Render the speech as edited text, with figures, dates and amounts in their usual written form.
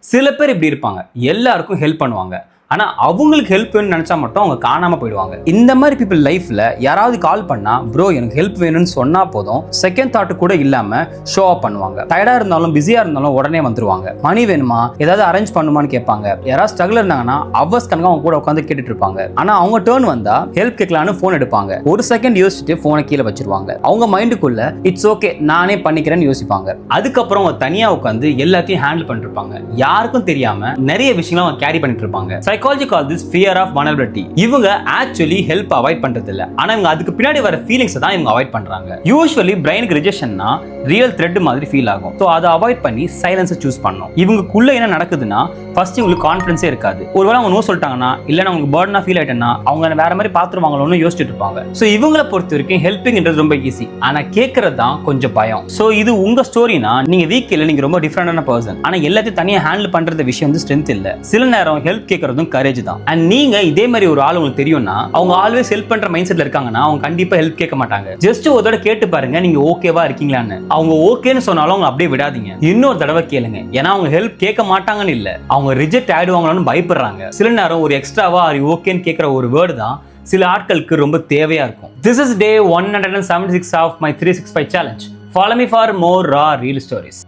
சில பேர் இப்படி இருப்பாங்க, எல்லாருக்கும் ஹெல்ப் பண்ணுவாங்க. ஆனா அவங்களுக்கு ஹெல்ப் வேணும்னு நினைச்சா மட்டும் அவங்க காணாம போயிடுவாங்க. இந்த மாதிரி பீப்புள் லைஃப்ல யாராவது கால் பண்ணா ப்ரோ எனக்கு ஹெல்ப் வேணும்னு சொன்னா போதும், செகண்ட் தாட் கூட இல்லாம ஷோ அப் பண்ணுவாங்க. டயர்டா இருந்தாலும் பிஸியா இருந்தாலும் உடனே வந்துருவாங்க. மணி வேணுமா, ஏதாவது அரேஞ்ச் பண்ணுமான்னு கேட்பாங்க. யாராவது ஸ்ட்ரகிள் இருந்தாங்கன்னா அவர்ஸ் கணக்கா அவங்க கூட உட்காந்து கேட்டுட்டு இருப்பாங்க. ஆனா அவங்க டர்ன் வந்தா ஹெல்ப் கேட்கலான்னு போன் எடுப்பாங்க. ஒரு செகண்ட் யோசிச்சுட்டு போனை கீழே வச்சிருவாங்க. அவங்க மைண்டுக்குள்ள இட்ஸ் ஓகே நானே பண்ணிக்கிறேன்னு யோசிப்பாங்க. அதுக்கப்புறம் அவங்க தனியா உட்காந்து எல்லாத்தையும் ஹேண்டில் பண்ணிருப்பாங்க. யாருக்கும் தெரியாம நிறைய விஷயங்களை அவங்க கேரி பண்ணிட்டு இருப்பாங்க. Psychology call this fear of vulnerability. இவங்க actually help avoid பண்றது இல்ல, ஆனா இவங்க அதுக்கு பின்னாடி வர ஃபீலிங்ஸ் தான் இவங்க அவாய்ட் பண்றாங்க. யூசுவலி பிரைனுக்கு ரிஜெக்ஷன்னா ரியல் த்ரெட் மாதிரி ஃபீல் ஆகும். ஸோ அதை அவாய்ட் பண்ணி சைலன்ஸை சூஸ் பண்ணணும். இவங்களுக்குள்ள என்ன நடக்குதுன்னா ஃபர்ஸ்ட் இவங்களுக்கு கான்ஃபிடன்ஸே இருக்காது. ஒருவேளை அவங்க நோ சொல்லிட்டாங்கன்னா இல்ல அவங்களுக்கு பர்டனா ஃபீல் ஆயிட்டேன்னா அவங்க வேற மாதிரி பாத்துருவாங்களோன்னு யோசிச்சுட்டு இருப்பாங்க. ஸோ இவங்களை பொறுத்த வரைக்கும் ஹெல்பிங்ன்றது ரொம்ப ஈஸி, ஆனா கேட்கறது தான் கொஞ்சம் பயம். ஸோ இது உங்க ஸ்டோரினா நீங்க வீக் இல்ல, நீங்க ரொம்ப டிஃபரெண்டான பர்சன். ஆனா எல்லாத்தையும் தனியா ஹேண்டில் பண்றது விஷயம் வந்து ஸ்ட்ரென்த் இல்ல. சில நேரம் ஹெல்ப் கேட்கறதும் கரேஜ் தான். அண்ட் நீங்க இதே மாதிரி ஒரு ஆள் உங்களுக்கு தெரியும்னா அவங்க ஆல்வேஸ் ஹெல்ப் பண்ற மைண்ட் செட்ல இருக்காங்கன்னா அவங்க கண்டிப்பா ஹெல்ப் கேட்க மாட்டாங்க. ஜஸ்ட் ஒரு தடவை கேட்டு பாருங்க நீங்க ஓகேவா இருக்கீங்களான்னு. அவங்க ஓகேன்னு சொன்னாலும் அவங்க அப்படியே விடாதீங்க, இன்னொரு தடவை கேளுங்க. ஏன்னா அவங்க ஹெல்ப் கேட்க மாட்டாங்கன்னு இல்ல, அவங்க ரிஜெக்ட் ஆயிடுவாங்கன்னு பயப்படுறாங்க. சில நேரம் ஒரு எக்ஸ்ட்ராவா ஆர் ஓகேன்னு கேட்கிற ஒரு வேர்டு தான் சில ஆட்களுக்கு ரொம்ப தேவையா இருக்கும். This is day 176 of my 365 challenge. Follow me for more raw real stories.